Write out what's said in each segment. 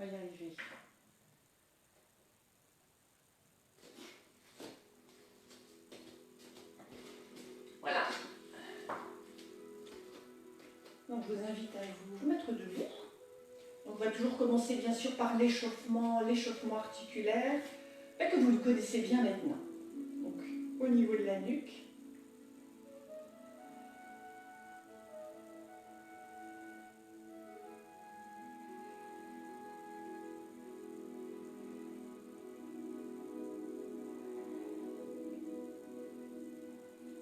va y arriver. Voilà. Donc je vous invite à vous mettre debout. On va toujours commencer bien sûr par l'échauffement articulaire, que vous le connaissez bien maintenant. Donc au niveau de la nuque.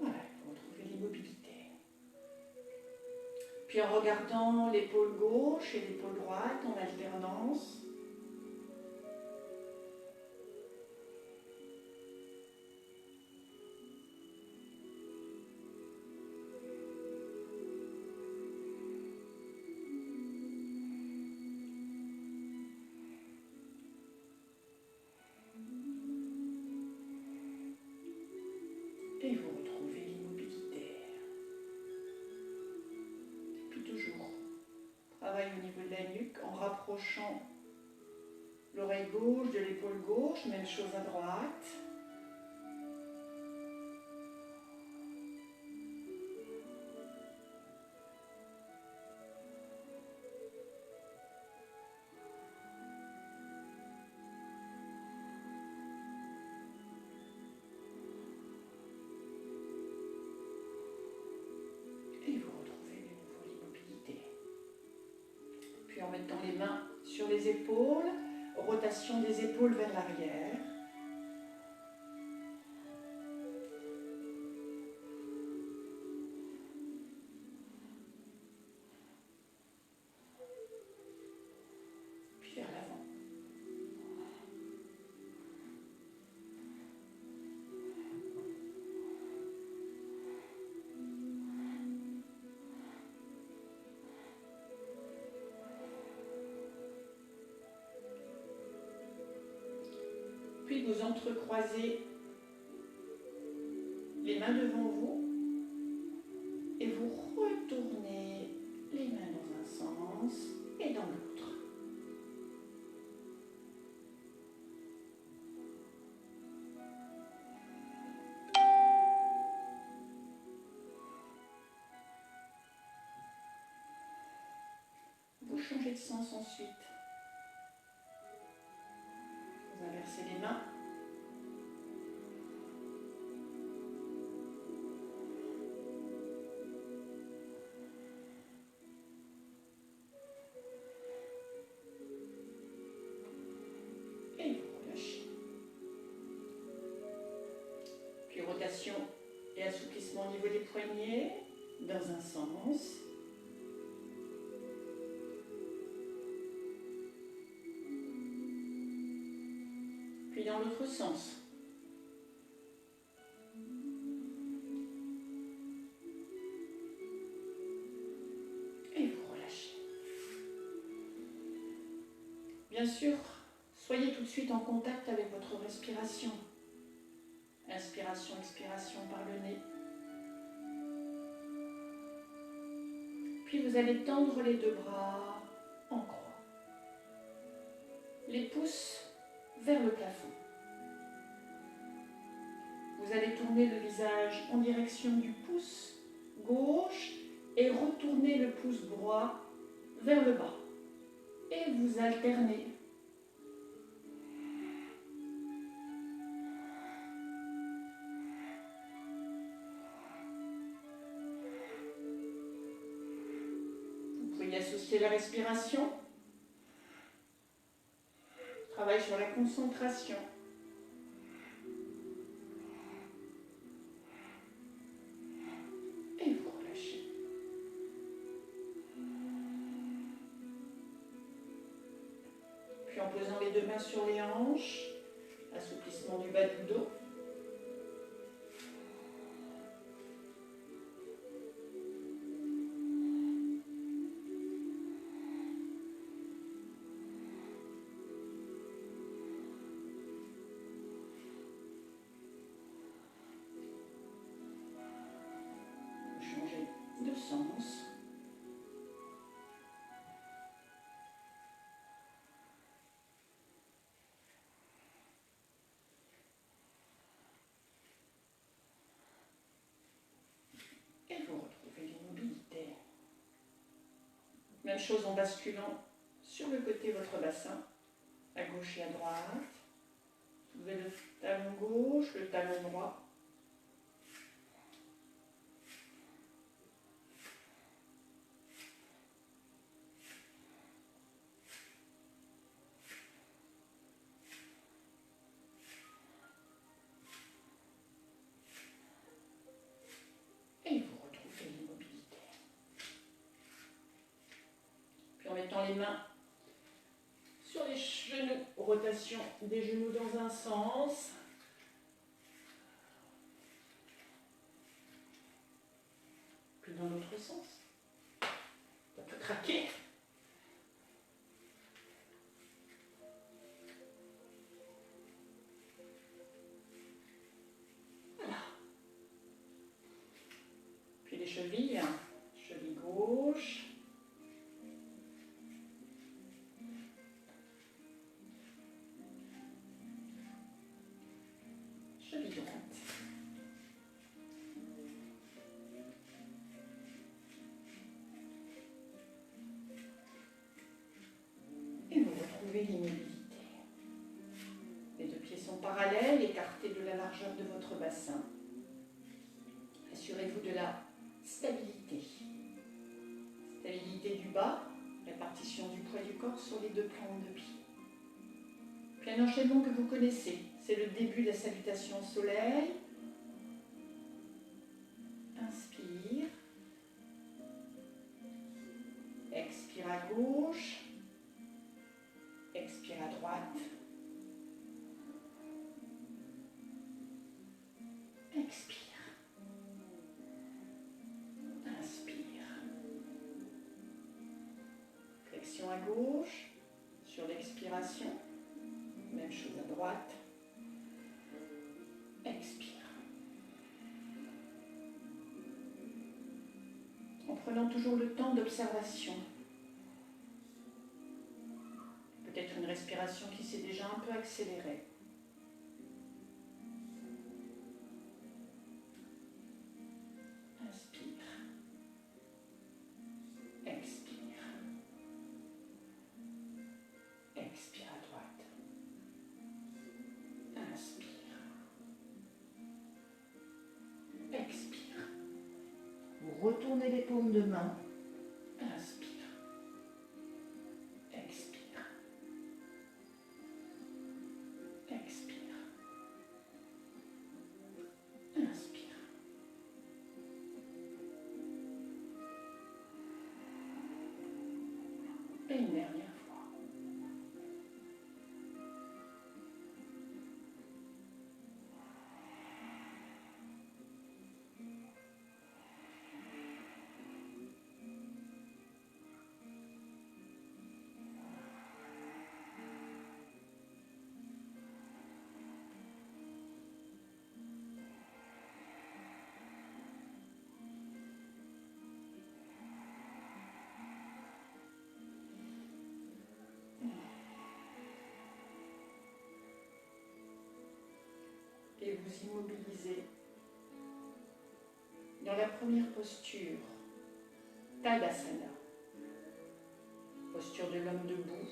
Voilà, vous retrouvez l'immobilité. Puis en regardant l'épaule gauche et l'épaule droite en alternance. Et vous retrouvez l'immobilité. Puis toujours, travail au niveau de la nuque en rapprochant l'oreille gauche de l'épaule gauche, même chose à droite. Et vous retrouvez de nouveau l'immobilité. Puis en mettant les mains sur les épaules, rotation des épaules vers l'arrière. Puis vers l'avant. Puis vous entrecroisez les mains devant vous et vous retournez les mains dans un sens et dans l'autre. Vous changez de sens ensuite. Vous inversez les mains. Et vous relâchez. Puis rotation et assouplissement au niveau des poignets dans un sens. Puis dans l'autre sens. Et vous relâchez. Bien sûr, soyez tout de suite en contact avec votre respiration. Inspiration, expiration par le nez. Puis vous allez tendre les deux bras en croix. Les pouces vers le plafond. Vous allez tourner le visage en direction du pouce gauche et retourner le pouce droit vers le bas. Et vous alternez. Vous pouvez y associer la respiration. Travail sur la concentration. Et vous relâchez. Puis en posant les deux mains sur les hanches, assouplissement du bas du dos. Changer de sens. Même chose en basculant sur le côté de votre bassin, à gauche et à droite. Soulevez le talon gauche, le talon droit. Et vous retrouvez l'immobilité. Puis en mettant les mains sur les genoux, rotation des genoux dans un sens. Puis dans l'autre sens. Ça peut craquer. Voilà. Puis les chevilles. Cheville gauche. Cheville droite. Et vous retrouvez l'immobilité. Les deux pieds sont parallèles, écartés de la largeur de votre bassin. Assurez-vous de la stabilité. Stabilité du bas, répartition du poids du corps sur les deux plantes de pied. Puis un enchaînement que vous connaissez, c'est le début de la salutation au soleil. Inspire. Expire à gauche. Expire à droite. Expire. Inspire. Flexion à gauche, sur l'expiration. Même chose à droite. Expire. En prenant toujours le temps d'observation. Peut-être une respiration qui s'est déjà un peu accélérée. Inspire. Expire. Expire à droite. Inspire. Expire. Vous retournez les paumes de main. Inspire. Expire. Expire. Inspire. Et une dernière fois. Et vous immobilisez dans la première posture, Tadasana, posture de l'homme debout,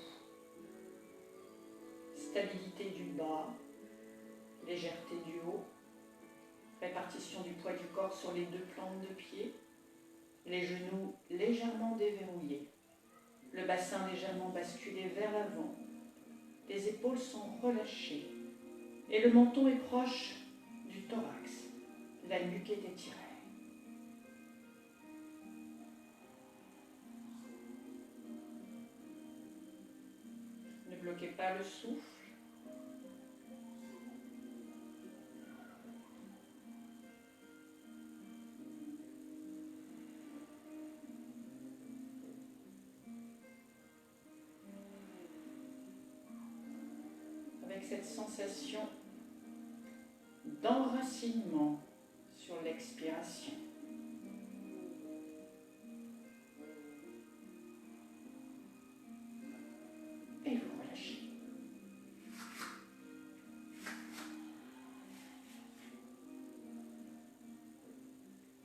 stabilité du bas, légèreté du haut, répartition du poids du corps sur les deux plantes de pied, les genoux légèrement déverrouillés, le bassin légèrement basculé vers l'avant, les épaules sont relâchées et le menton est proche du thorax, la nuque est étirée. Ne bloquez pas le souffle. Avec cette sensation d'enracinement sur l'expiration. Et vous relâchez.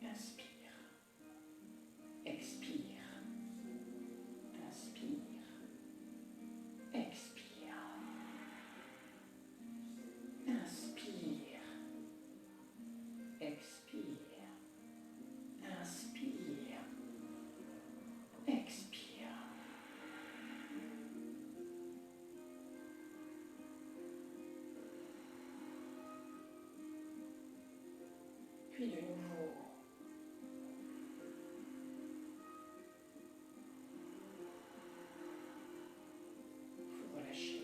Inspire. Expire. Puis de nouveau. Vous relâchez.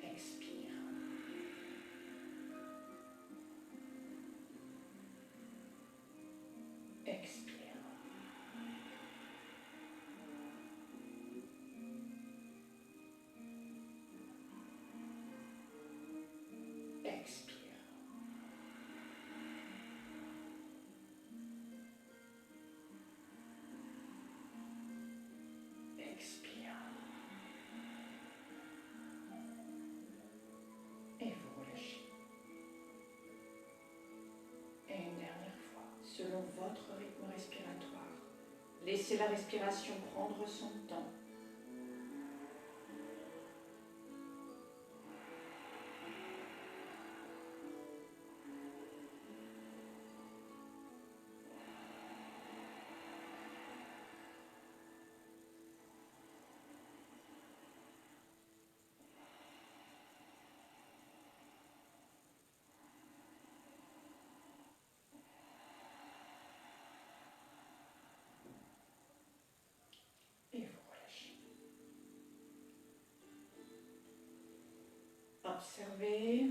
Expire. Expire. Expire. Expire. Et vous relâchez. Et une dernière fois, selon votre rythme respiratoire, laissez la respiration prendre son temps. Et vous relâchez. Observez,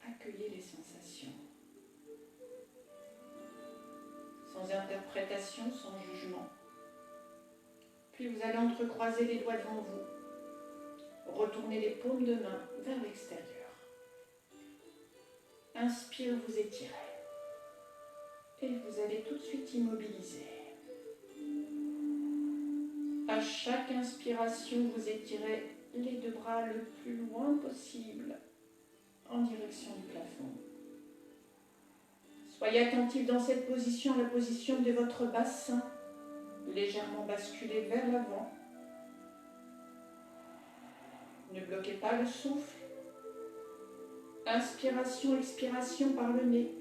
accueillez les sensations. Sans interprétation, sans jugement. Puis vous allez entrecroiser les doigts devant vous. Retournez les paumes de main vers l'extérieur. Inspire, vous étirez. Et vous allez tout de suite immobiliser. À chaque inspiration, vous étirez les deux bras le plus loin possible en direction du plafond. Soyez attentif dans cette position à la position de votre bassin, légèrement basculé vers l'avant. Ne bloquez pas le souffle. Inspiration, expiration par le nez.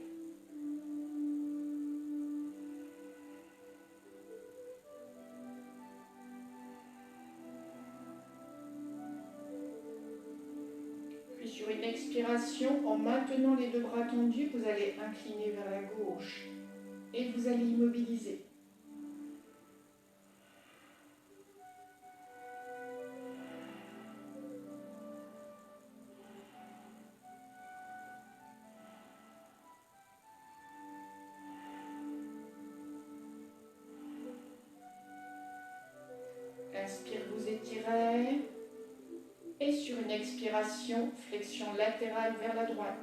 Puis sur une expiration, en maintenant les deux bras tendus, vous allez incliner vers la gauche et vous allez immobiliser. Inspire, vous étirez. Et sur une expiration, flexion latérale vers la droite.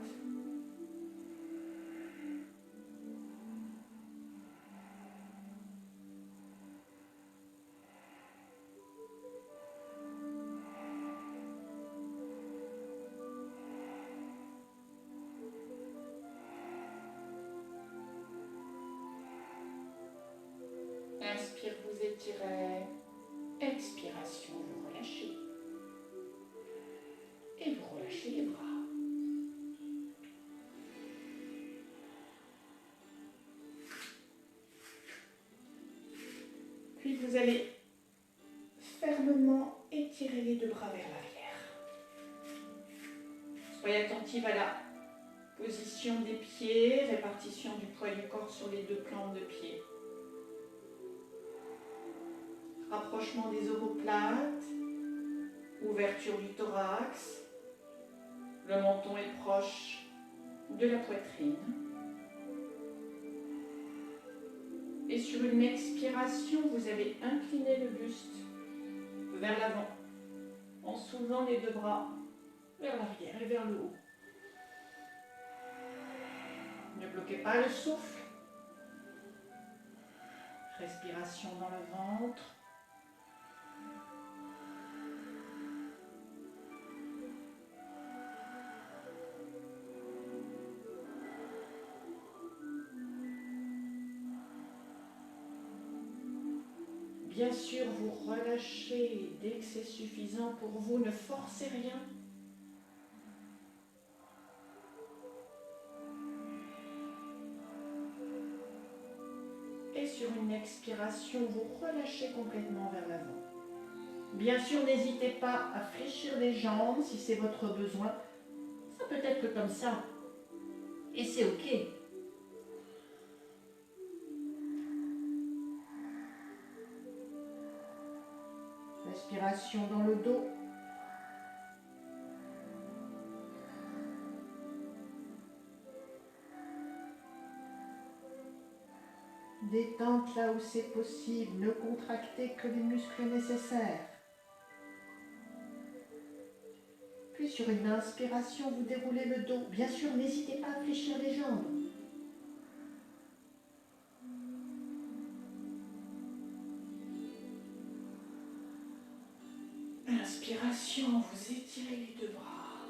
Inspire, vous étirez. Expiration, vous relâchez. Et vous relâchez les bras. Puis vous allez fermement étirer les deux bras vers l'arrière. Soyez attentive à la position des pieds, répartition du poids du corps sur les deux plantes de pied. Rapprochement des omoplates, ouverture du thorax. Le menton est proche de la poitrine. Et sur une expiration, vous allez incliner le buste vers l'avant en soulevant les deux bras vers l'arrière et vers le haut. Ne bloquez pas le souffle. Respiration dans le ventre. Bien sûr, vous relâchez dès que c'est suffisant pour vous, ne forcez rien. Et sur une expiration, vous relâchez complètement vers l'avant. Bien sûr, n'hésitez pas à fléchir les jambes si c'est votre besoin. Ça peut être comme ça. Et c'est OK. Respiration dans le dos. Détente là où c'est possible. Ne contractez que les muscles nécessaires. Puis sur une inspiration, vous déroulez le dos. Bien sûr, n'hésitez pas à fléchir les jambes. Inspiration, vous étirez les deux bras.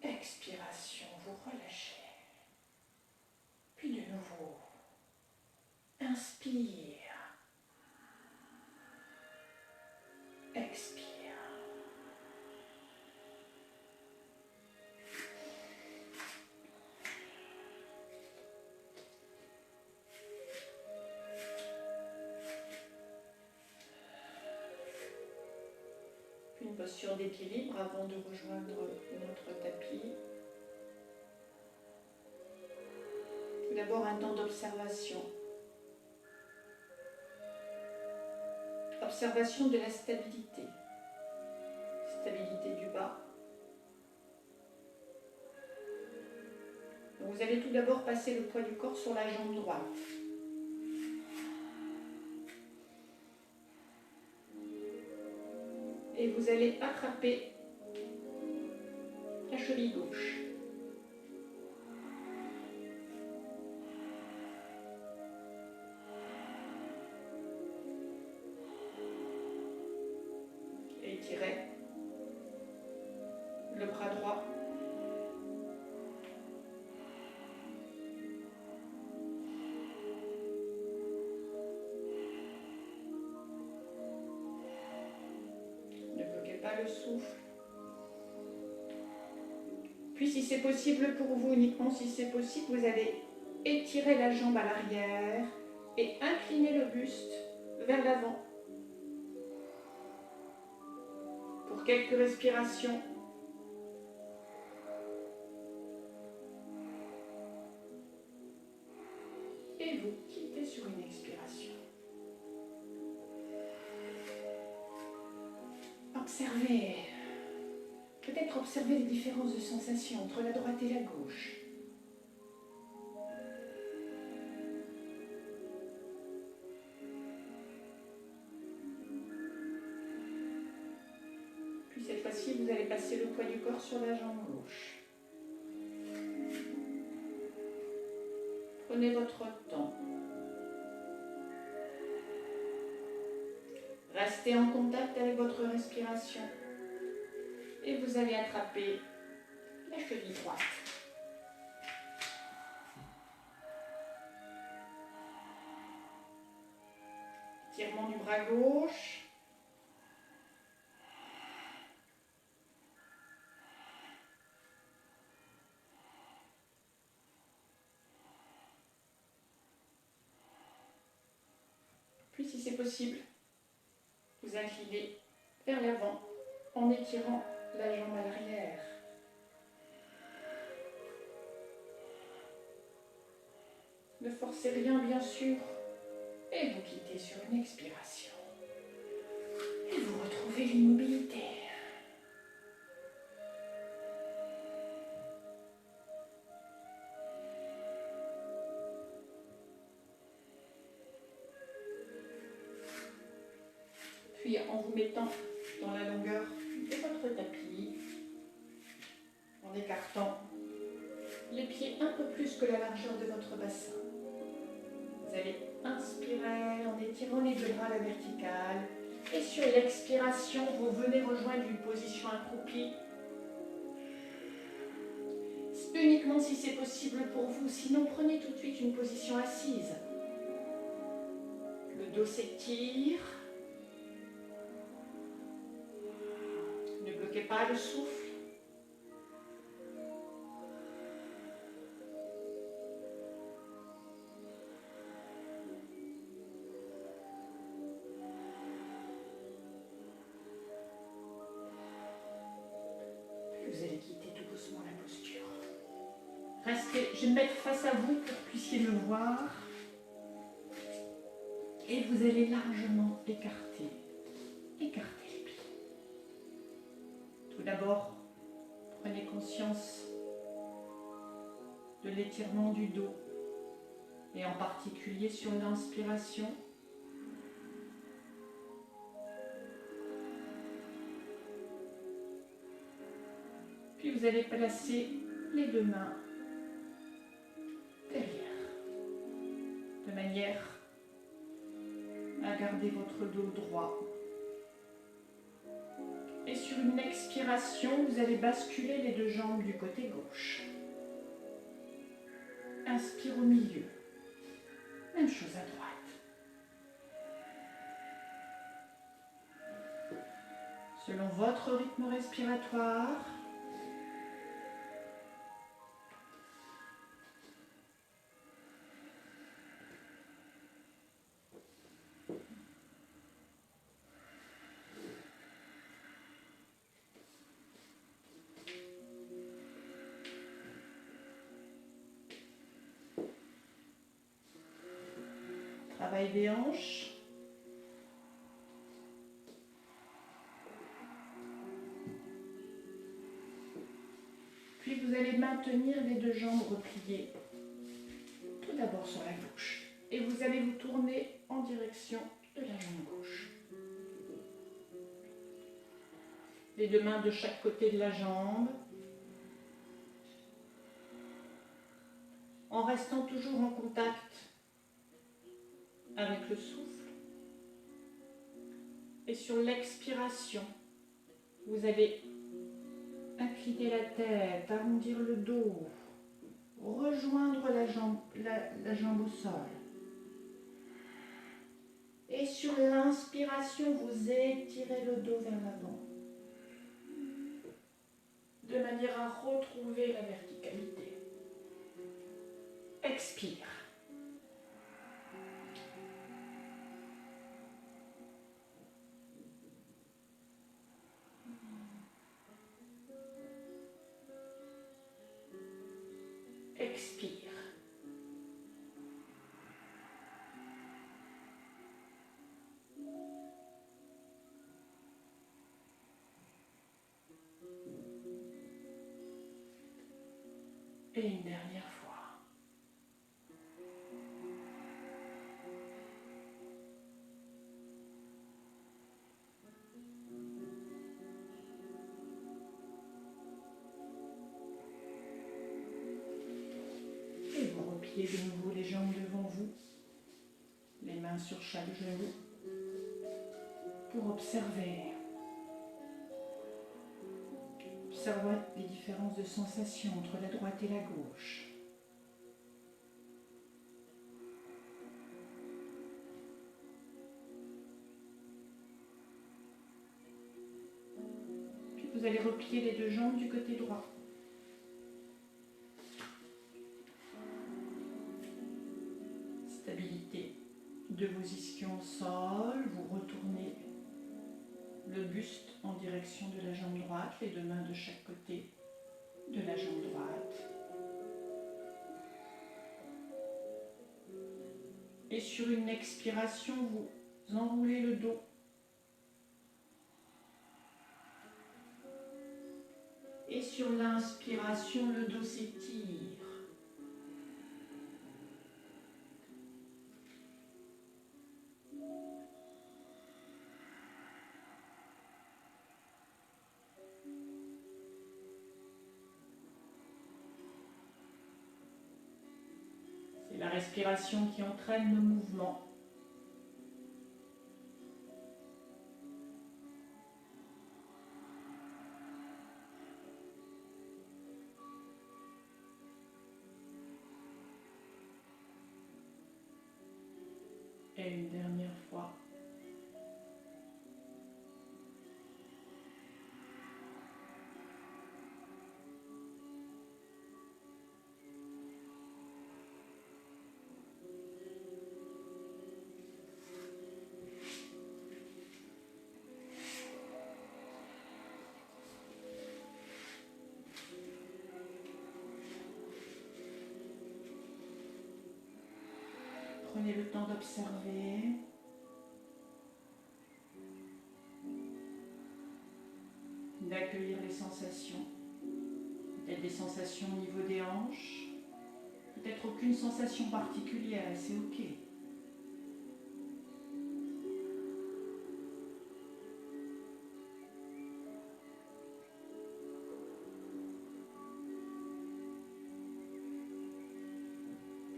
Expiration, vous relâchez. Puis de nouveau, inspire. Expire. Puis une posture d'équilibre avant de rejoindre notre tapis. Tout d'abord un temps d'observation. Observation de la stabilité. Stabilité du bas. Donc vous allez tout d'abord passer le poids du corps sur la jambe droite. Et vous allez attraper la cheville gauche. Étirez le bras droit. Ne bloquez pas le souffle. Puis si c'est possible pour vous, uniquement si c'est possible, vous allez étirer la jambe à l'arrière et incliner le buste vers l'avant. Pour quelques respirations. Et vous quittez sur une expiration. Observez. Peut-être observer les différences de sensations entre la droite et la gauche. Puis cette fois-ci, vous allez passer le poids du corps sur la jambe gauche. Prenez votre temps. Restez en contact avec votre respiration. Et vous allez attraper la cheville droite. Étirement du bras gauche. Puis si c'est possible, vous inclinez vers l'avant en étirant la jambe à l'arrière. Ne forcez rien bien sûr. Et vous quittez sur une expiration. Et vous retrouvez l'immobilité. Puis en vous mettant dans la longueur de votre tapis, en écartant les pieds un peu plus que la largeur de votre bassin. Vous allez inspirer en étirant les deux bras à la verticale. Et sur l'expiration, vous venez rejoindre une position accroupie. Uniquement si c'est possible pour vous. Sinon, prenez tout de suite une position assise. Le dos s'étire. Ne bloquez pas le souffle. je vais me mettre face à vous pour que vous puissiez me voir. Et vous allez largement écarter les pieds. Tout d'abord, prenez conscience de l'étirement du dos et en particulier sur l'inspiration. Puis vous allez placer les deux mains derrière, de manière à garder votre dos droit. Et sur une expiration, vous allez basculer les deux jambes du côté gauche. Inspire au milieu. Même chose à droite. Selon votre rythme respiratoire, travail des hanches. Puis vous allez maintenir les deux jambes repliées, tout d'abord sur la gauche. Et vous allez vous tourner en direction de la jambe gauche. Les deux mains de chaque côté de la jambe, en restant toujours en contact avec le souffle. Et sur l'expiration, vous allez incliner la tête, arrondir le dos, rejoindre la jambe au sol. Et sur l'inspiration, vous étirez le dos vers l'avant, de manière à retrouver la verticalité. Expire. Expire. Et une dernière fois. Et vous repliez de nouveau les jambes devant vous, les mains sur chaque genou, pour observer. Observez les différences de sensations entre la droite et la gauche. Puis vous allez replier les deux jambes du côté droit. Stabilité de vos ischions au sol, vous retournez le buste en direction de la jambe droite, les deux mains de chaque côté de la jambe droite. Et sur une expiration, vous enroulez le dos. Et sur l'inspiration, le dos s'étire. C'est la respiration qui entraîne le mouvement. Et une dernière fois. Prenez le temps d'observer. D'accueillir les sensations. Peut-être des sensations au niveau des hanches. Peut-être aucune sensation particulière, et c'est ok.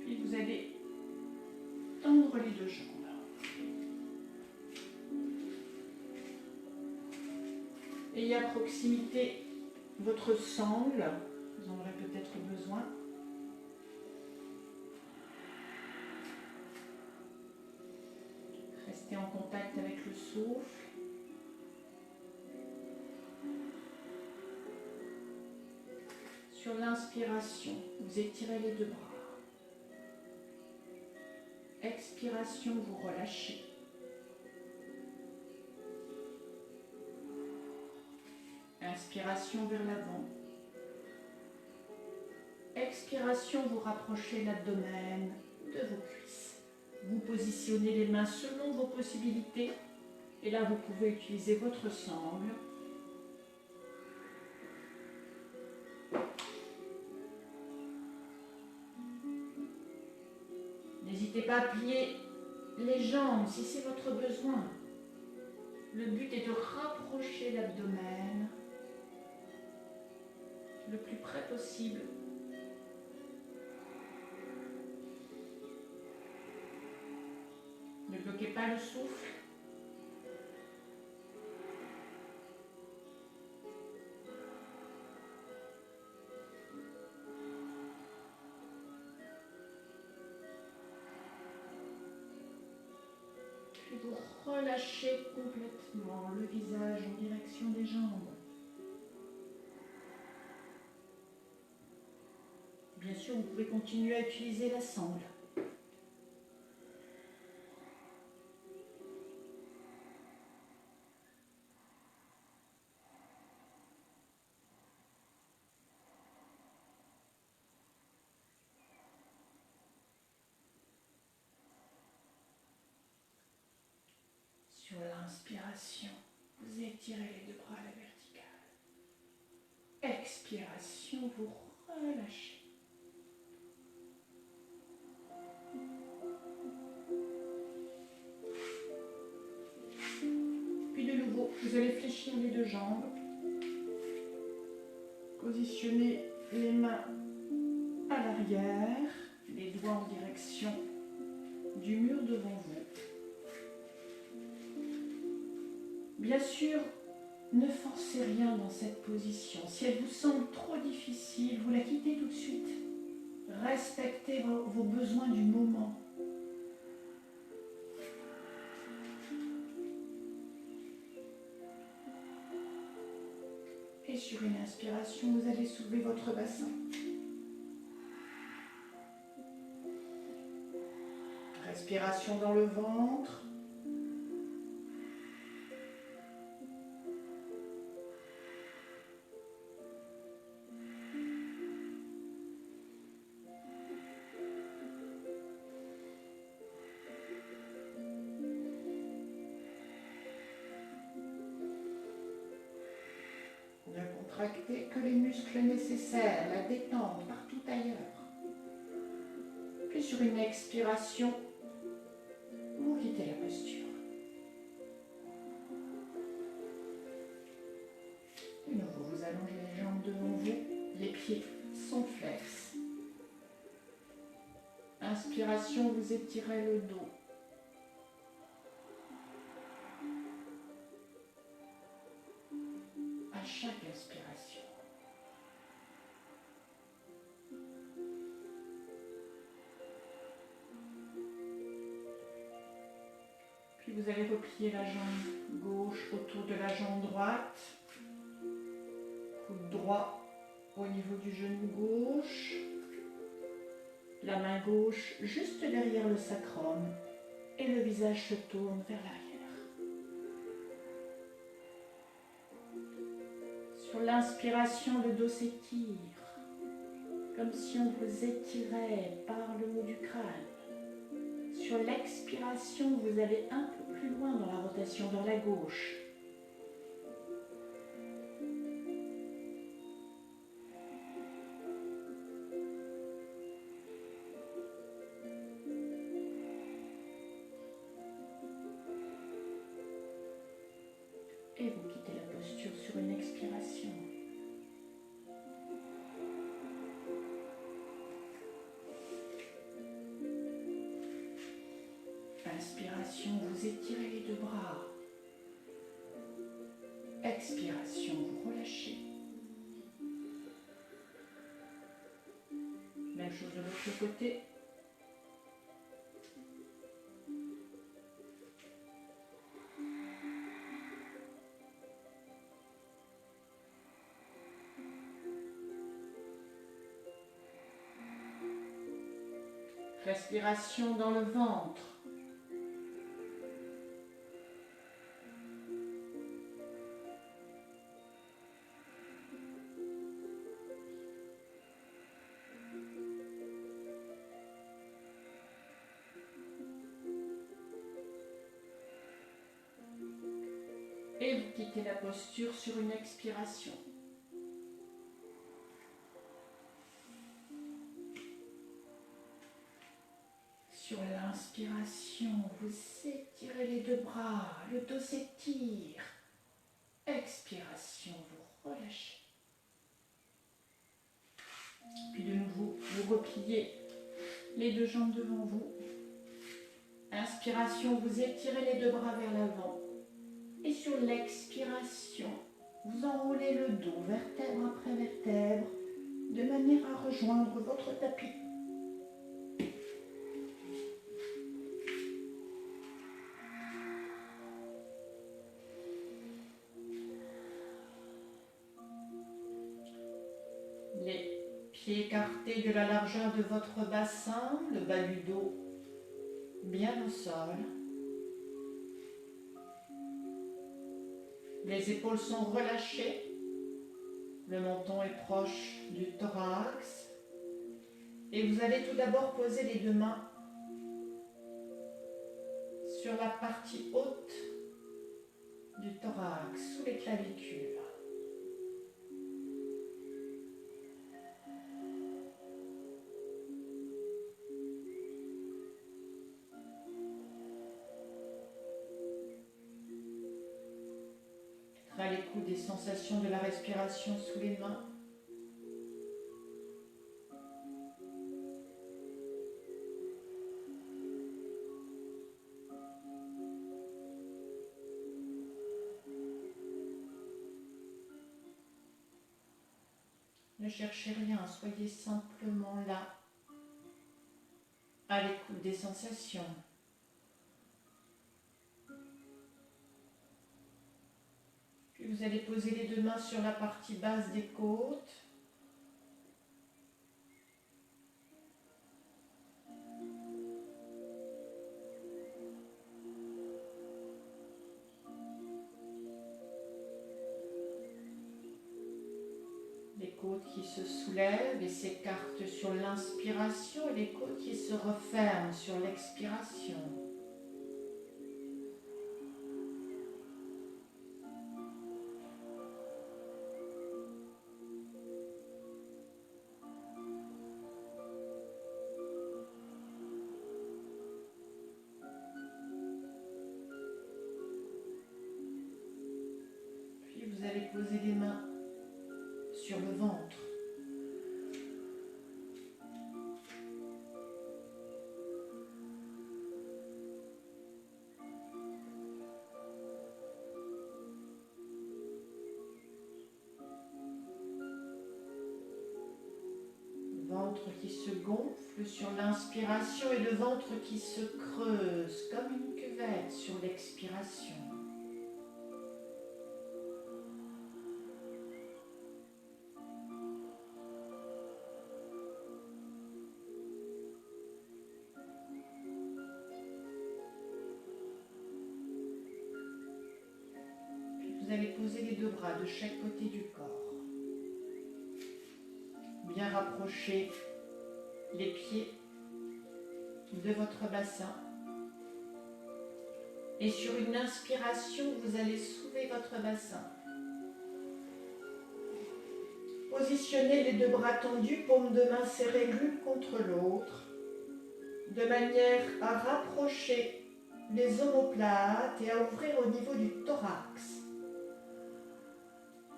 Puis vous allez tendre les deux jambes. Ayez à proximité votre sangle, vous en aurez peut-être besoin. Restez en contact avec le souffle. Sur l'inspiration, vous étirez les deux bras. Expiration, vous relâchez. Inspiration vers l'avant. Expiration, vous rapprochez l'abdomen de vos cuisses. Vous positionnez les mains selon vos possibilités. Et là, vous pouvez utiliser votre sangle. N'hésitez pas à plier les jambes si c'est votre besoin. Le but est de rapprocher l'abdomen le plus près possible. Ne bloquez pas le souffle. Puis vous relâchez complètement le visage en direction des jambes. Bien sûr, vous pouvez continuer à utiliser la sangle. Sur l'inspiration, vous étirez les deux bras à la verticale. Expiration, vous relâchez. Puis de nouveau, vous allez fléchir les deux jambes. Positionnez les mains à l'arrière, les doigts en direction du mur devant vous. Bien sûr, ne forcez rien dans cette position. Si elle vous semble trop difficile, vous la quittez tout de suite. Respectez vos besoins du moment. Et sur une inspiration, vous allez soulever votre bassin. Respiration dans le ventre. Ne contractez que les muscles nécessaires, la détente partout ailleurs. Puis sur une expiration, vous quittez la posture. De nouveau, vous allongez les jambes devant vous, les pieds sont flex. Inspiration, vous étirez le dos. À chaque inspiration. Puis vous allez replier la jambe gauche autour de la jambe droite. Coude droit au niveau du genou gauche. La main gauche juste derrière le sacrum. Et le visage se tourne vers l'arrière. Sur l'inspiration, le dos s'étire, comme si on vous étirait par le haut du crâne. Sur l'expiration, vous allez un peu plus loin dans la rotation vers la gauche. Et vous quittez la posture sur une expiration. Inspiration, vous étirez les deux bras. Expiration, vous relâchez. Même chose de l'autre côté. Respiration dans le ventre. Et vous quittez la posture sur une expiration. Sur l'inspiration, vous étirez les deux bras, le dos s'étire. Expiration, vous relâchez. Puis de nouveau, vous repliez les deux jambes devant vous. Inspiration, vous étirez les deux bras vers l'avant. Et sur l'expiration, vous enroulez le dos vertèbre après vertèbre de manière à rejoindre votre tapis. Les pieds écartés de la largeur de votre bassin, le bas du dos bien au sol. Les épaules sont relâchées, le menton est proche du thorax et vous allez tout d'abord poser les deux mains sur la partie haute du thorax, sous les clavicules. À l'écoute des sensations de la respiration sous les mains. Ne cherchez rien, soyez simplement là, à l'écoute des sensations. Vous allez poser les deux mains sur la partie basse des côtes. Les côtes qui se soulèvent et s'écartent sur l'inspiration et les côtes qui se referment sur l'expiration. Vous allez poser les mains sur le ventre. Le ventre qui se gonfle sur l'inspiration et le ventre qui se creuse comme une cuvette sur l'expiration. Vous allez poser les deux bras de chaque côté du corps. Bien rapprocher les pieds de votre bassin. Et sur une inspiration, vous allez soulever votre bassin. Positionnez les deux bras tendus, paumes de main serrées l'une contre l'autre, de manière à rapprocher les omoplates et à ouvrir au niveau du thorax.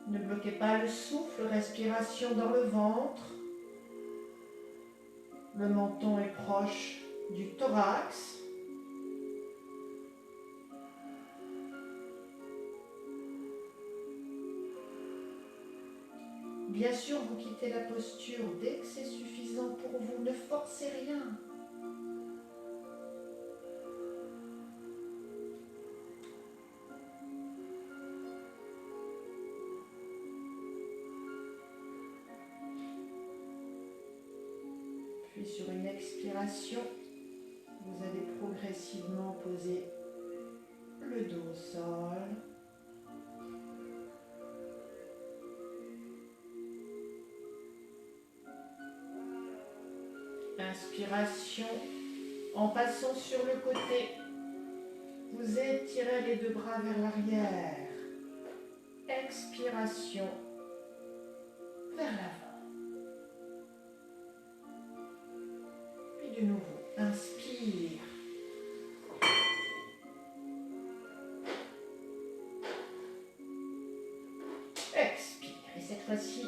Ne bloquez pas le souffle, respiration dans le ventre. Le menton est proche du thorax. Bien sûr, vous quittez la posture dès que c'est suffisant pour vous. Ne forcez rien. Puis sur une expiration, vous allez progressivement poser le dos au sol. Inspiration, en passant sur le côté, vous étirez les deux bras vers l'arrière. Expiration, vers l'avant. Puis de nouveau, inspire. Expire. Et cette fois-ci,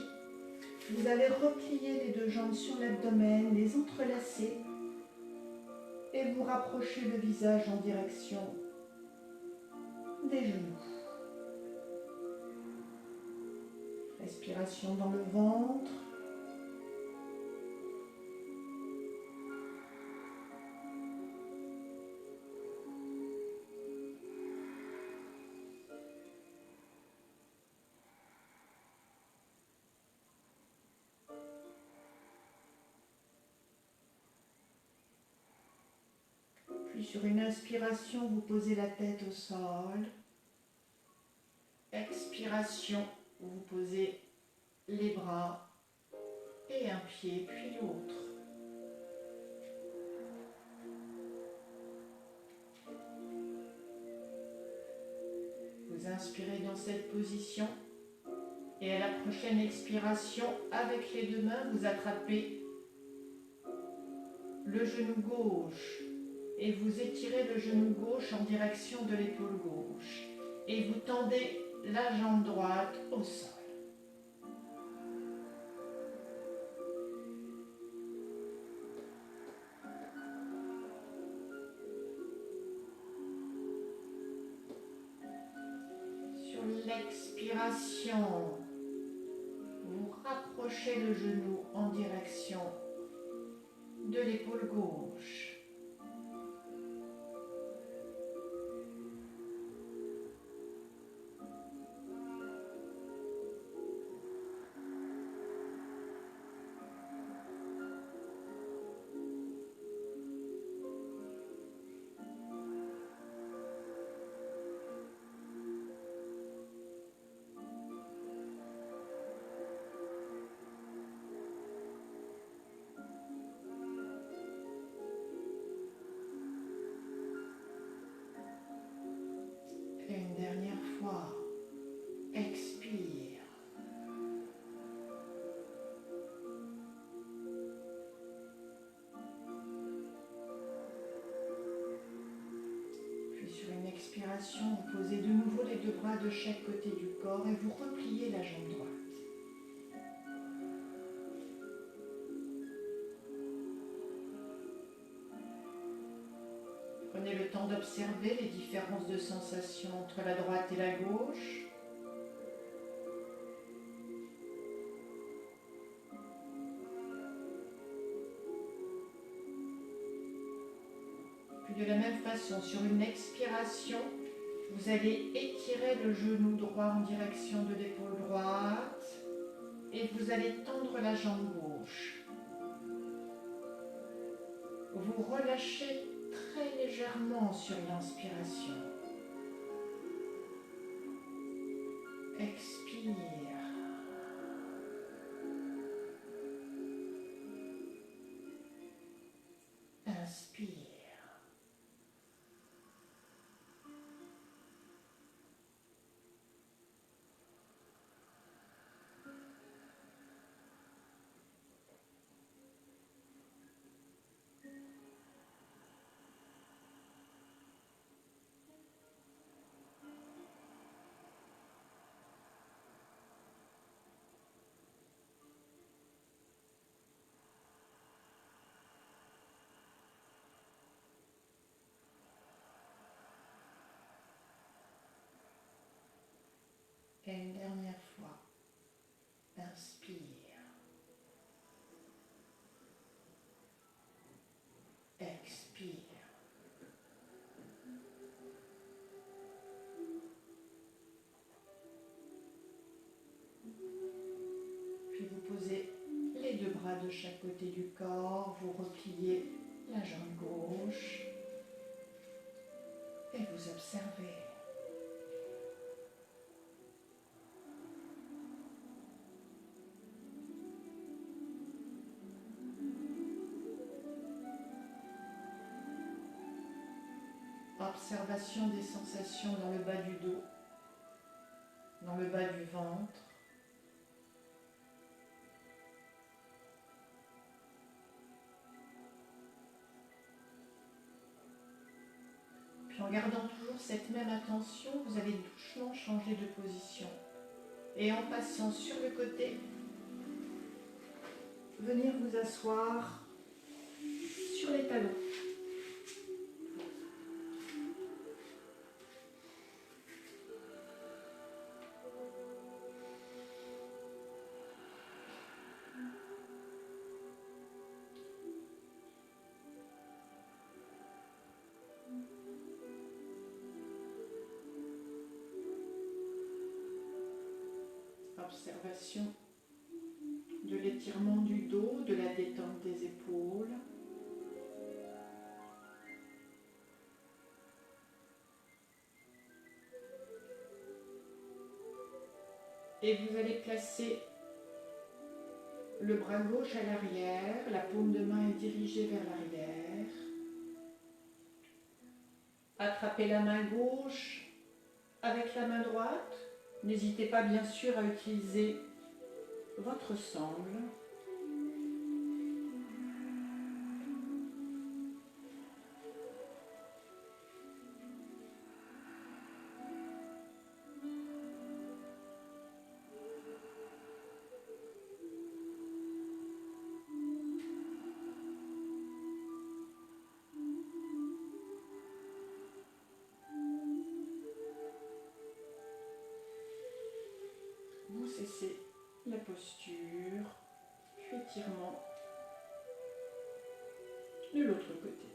vous allez replier les deux jambes sur l'abdomen, les entrelacer et vous rapprocher le visage en direction des genoux. Respiration dans le ventre. Puis sur une inspiration, vous posez la tête au sol. Expiration, vous posez les bras et un pied puis l'autre. Vous inspirez dans cette position et à la prochaine expiration, avec les deux mains, vous attrapez le genou gauche et vous étirez le genou gauche en direction de l'épaule gauche et vous tendez la jambe droite au sol. Sur l'expiration, vous rapprochez le genou en direction de l'épaule gauche. Et une dernière fois, expire. Puis sur une expiration, vous posez de nouveau les deux bras de chaque côté du corps et vous repliez la jambe droite. Prenez le temps d'observer les différences de sensations entre la droite et la gauche. Puis de la même façon, sur une expiration, vous allez étirer le genou droit en direction de l'épaule droite et vous allez tendre la jambe gauche. Vous relâchez très légèrement sur l'inspiration. Expire. Inspire. Et une dernière fois, inspire. Expire. Puis vous posez les deux bras de chaque côté du corps, vous repliez la jambe gauche et vous observez. Observation des sensations dans le bas du dos, dans le bas du ventre. Puis en gardant toujours cette même attention, vous allez doucement changer de position. Et en passant sur le côté, venir vous asseoir sur les talons. Observation de l'étirement du dos, de la détente des épaules. Et vous allez placer le bras gauche à l'arrière, la paume de main est dirigée vers l'arrière. Attrapez la main gauche avec la main droite. N'hésitez pas bien sûr à utiliser votre sangle. Vous cessez la posture, puis étirement de l'autre côté.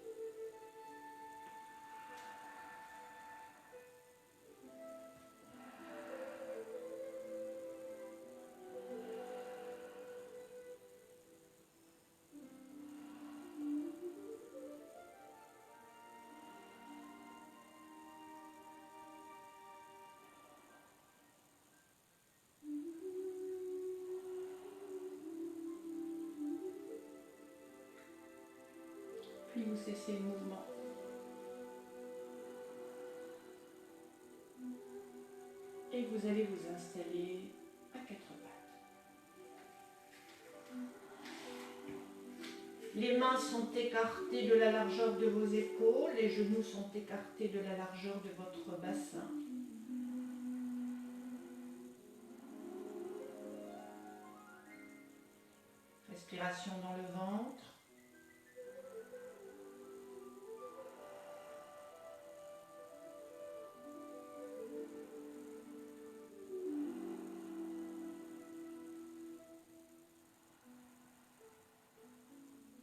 Puis vous cessez le mouvement. Et vous allez vous installer à quatre pattes. Les mains sont écartées de la largeur de vos épaules, les genoux sont écartés de la largeur de votre bassin. Respiration dans le ventre.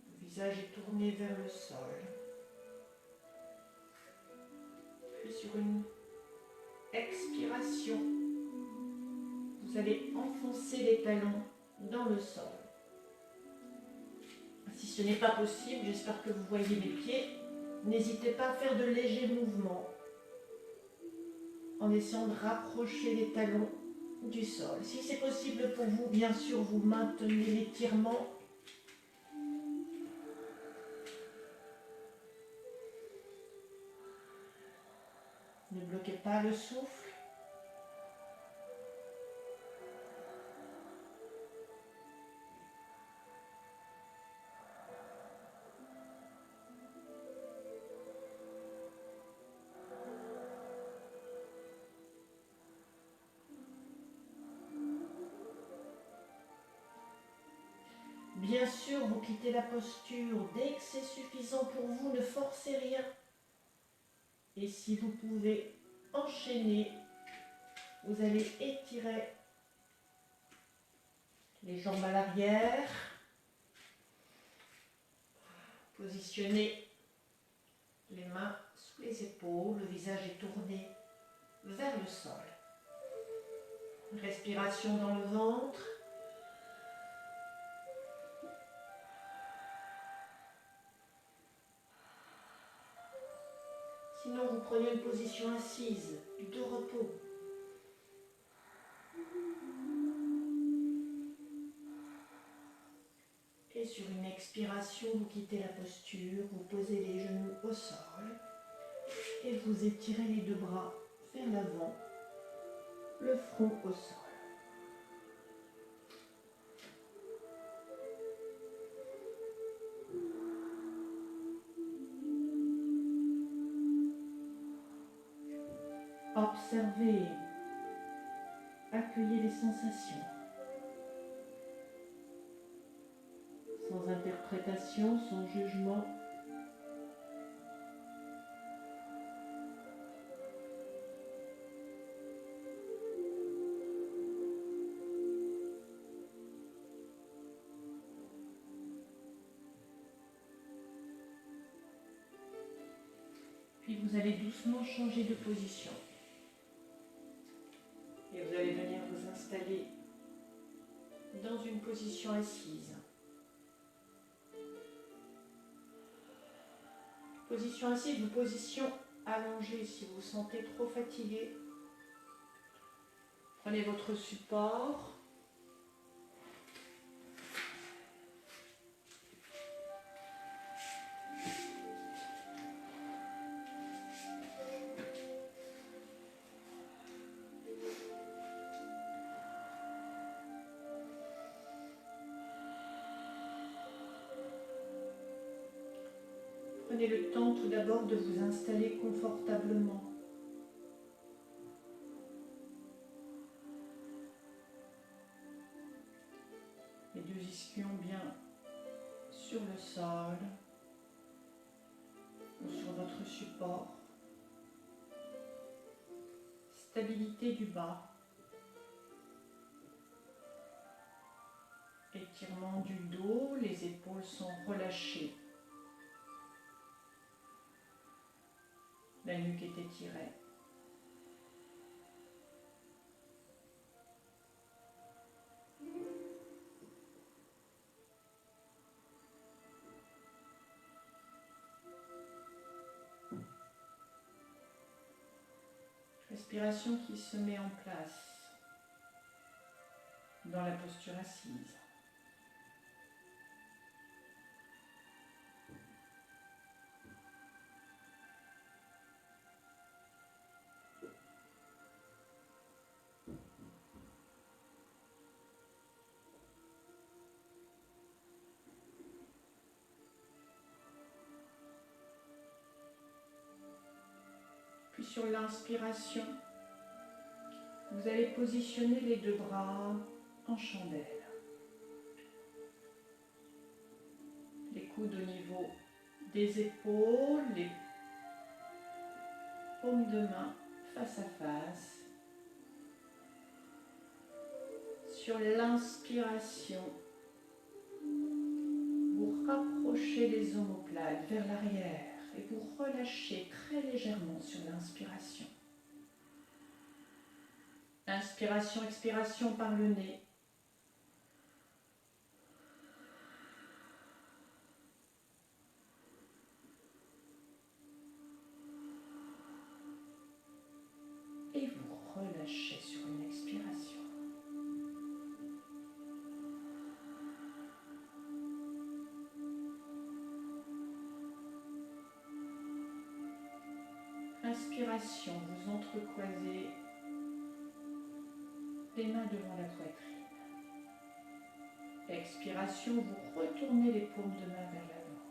Le visage est tourné vers le sol. Puis sur une expiration, vous allez enfoncer les talons dans le sol. Si ce n'est pas possible, j'espère que vous voyez mes pieds, n'hésitez pas à faire de légers mouvements en essayant de rapprocher les talons du sol. Si c'est possible pour vous, bien sûr, vous maintenez l'étirement. Ne bloquez pas le souffle. Bien sûr, vous quittez la posture dès que c'est suffisant pour vous, ne forcez rien. Et si vous pouvez enchaîner, vous allez étirer les jambes à l'arrière, positionnez les mains sous les épaules, le visage est tourné vers le sol. Respiration dans le ventre. Sinon, vous prenez une position assise, de repos. Et sur une expiration, vous quittez la posture, vous posez les genoux au sol et vous étirez les deux bras vers l'avant, le front au sol. Observez, accueillez les sensations, sans interprétation, sans jugement. Puis vous allez doucement changer de position. Et vous allez venir vous installer dans une position assise. Position assise ou position allongée si vous vous sentez trop fatigué. Prenez votre support. Prenez le temps tout d'abord de vous installer confortablement. Les deux ischions bien sur le sol ou sur votre support. Stabilité du bas. Étirement du dos, les épaules sont relâchées. La nuque est étirée. Respiration qui se met en place dans la posture assise. Puis sur l'inspiration, vous allez positionner les deux bras en chandelle. Les coudes au niveau des épaules, les paumes de main face à face. Sur l'inspiration, vous rapprochez les omoplates vers l'arrière et vous relâchez très légèrement sur l'inspiration. Inspiration, expiration par le nez. Et vous relâchez sur une expiration. Inspiration, vous entrecroisez les mains devant la poitrine. Expiration, vous retournez les paumes de main vers l'avant.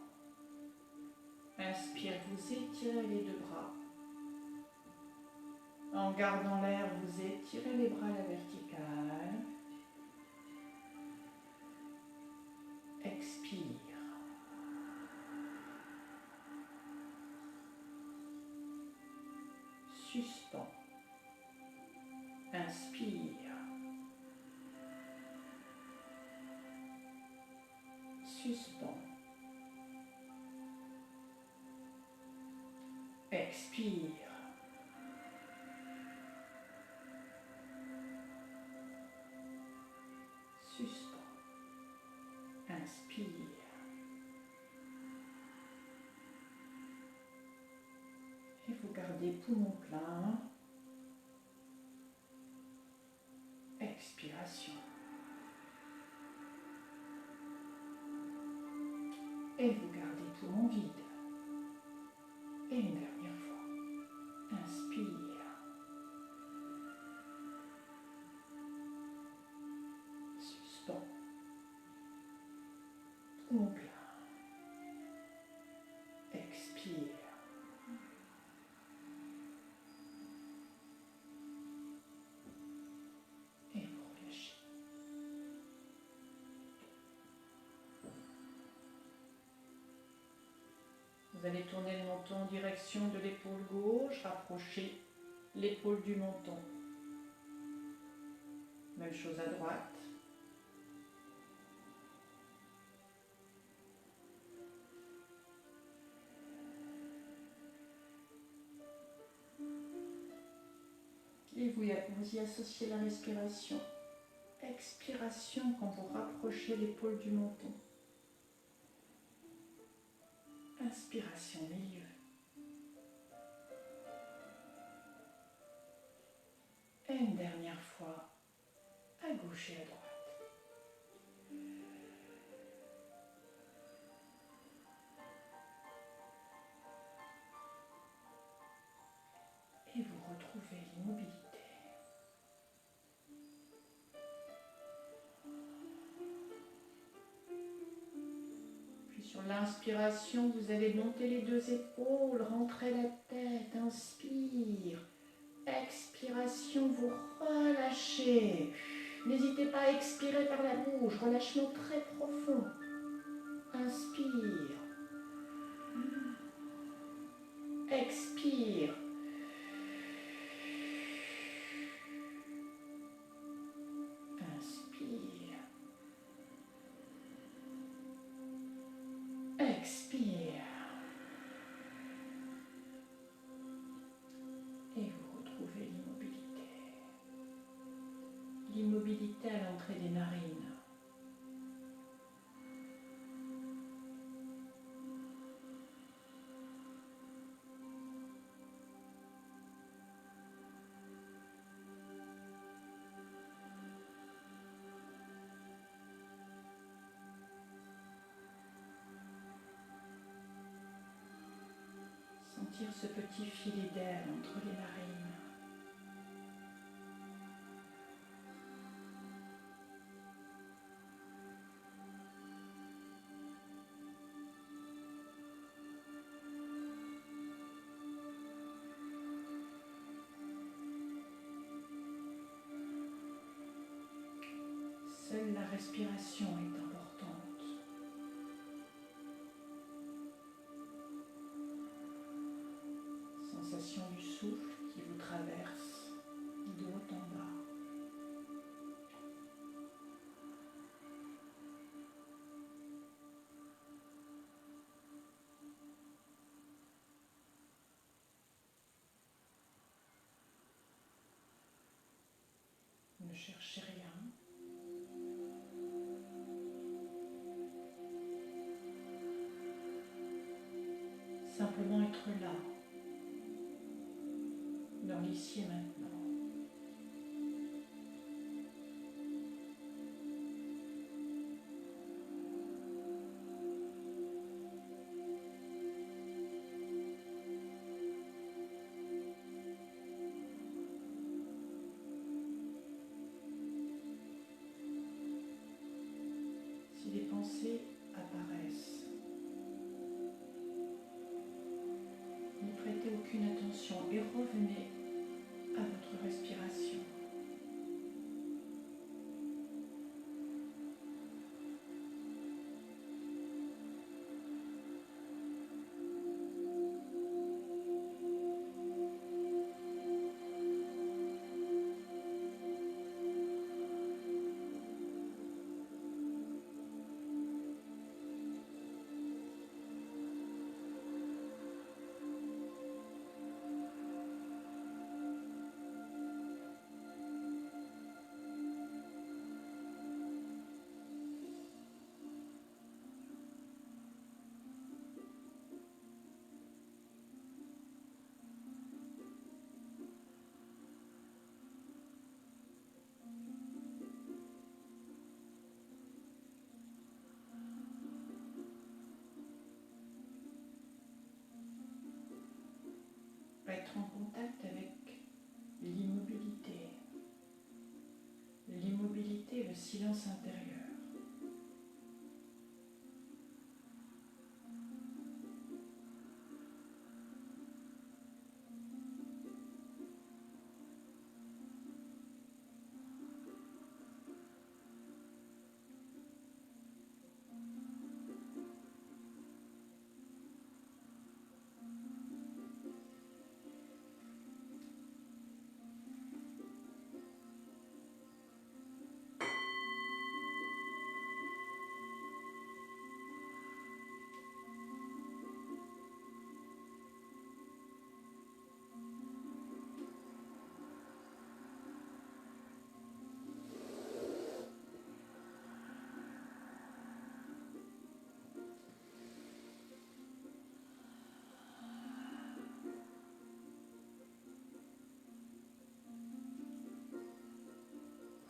Inspire, vous étirez les deux bras. En gardant l'air, vous étirez les bras à la verticale. Expire. Suspends. Inspire. Suspends. Expire. Suspends. Inspire. Et vous gardez poumon plein. Expiration. Et vous gardez poumon vide. Et une dernière fois. Inspire. Suspends. Poumon plein. Expire. Et vous relâchez. Vous allez tourner le menton en direction de l'épaule gauche, rapprocher l'épaule du menton. Même chose à droite. Et vous y associez la respiration. Expiration quand vous rapprochez l'épaule du menton. Inspiration milieu. Et une dernière fois, à gauche et à droite. Et vous retrouvez l'immobilité. Puis sur l'inspiration, vous allez monter les deux épaules, rentrer la tête, inspire. Expiration, vous relâchez. N'hésitez pas à expirer par la bouche, relâchement très profond. Inspire. Expire. Inspire. Expire. Et vous retrouvez l'immobilité. L'immobilité à l'entrée des narines. Sentir ce petit filet d'air entre les narines. Seule la respiration est importante. Sensation du souffle qui vous traverse de haut en bas. Ne cherchez rien. Simplement être là, dans l'ici et maintenant. pensées apparaissent. N'y prêtez aucune attention et revenez à votre respiration. Être en contact avec l'immobilité. L'immobilité, le silence intérieur.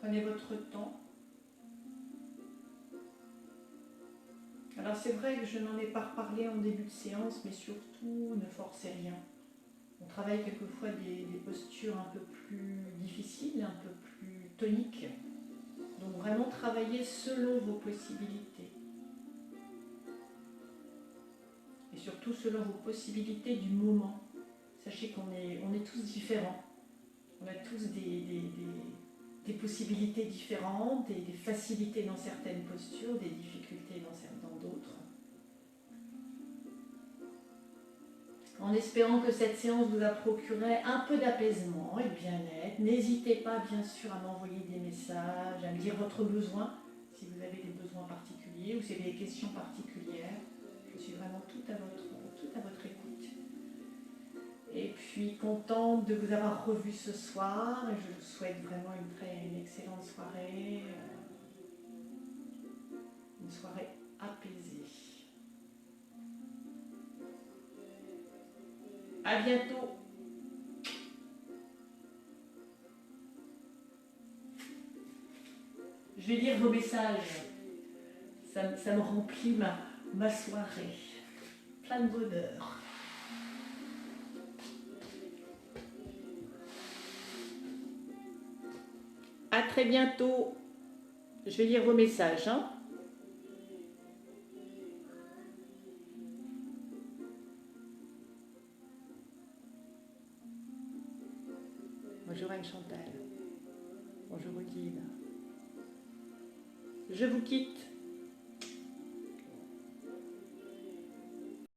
Prenez votre temps. Alors c'est vrai que je n'en ai pas reparlé en début de séance, mais surtout ne forcez rien. On travaille quelquefois des postures un peu plus difficiles, un peu plus toniques. Donc vraiment travaillez selon vos possibilités. Et surtout selon vos possibilités du moment. Sachez qu'on est tous différents. On a tous des possibilités différentes, des facilités dans certaines postures, des difficultés dans d'autres. En espérant que cette séance vous a procuré un peu d'apaisement et de bien-être, n'hésitez pas bien sûr à m'envoyer des messages, à me dire votre besoin, si vous avez des besoins particuliers ou si vous avez des questions particulières. Je suis vraiment toute à votre écoute. Et puis contente de vous avoir revu ce soir et je vous souhaite vraiment une excellente soirée, une soirée apaisée. À bientôt. Je vais lire vos messages. Ça me remplit ma soirée. Plein de bonheur. À très bientôt. Je vais lire vos messages. Bonjour Anne-Chantal. Bonjour Odile. Je vous quitte.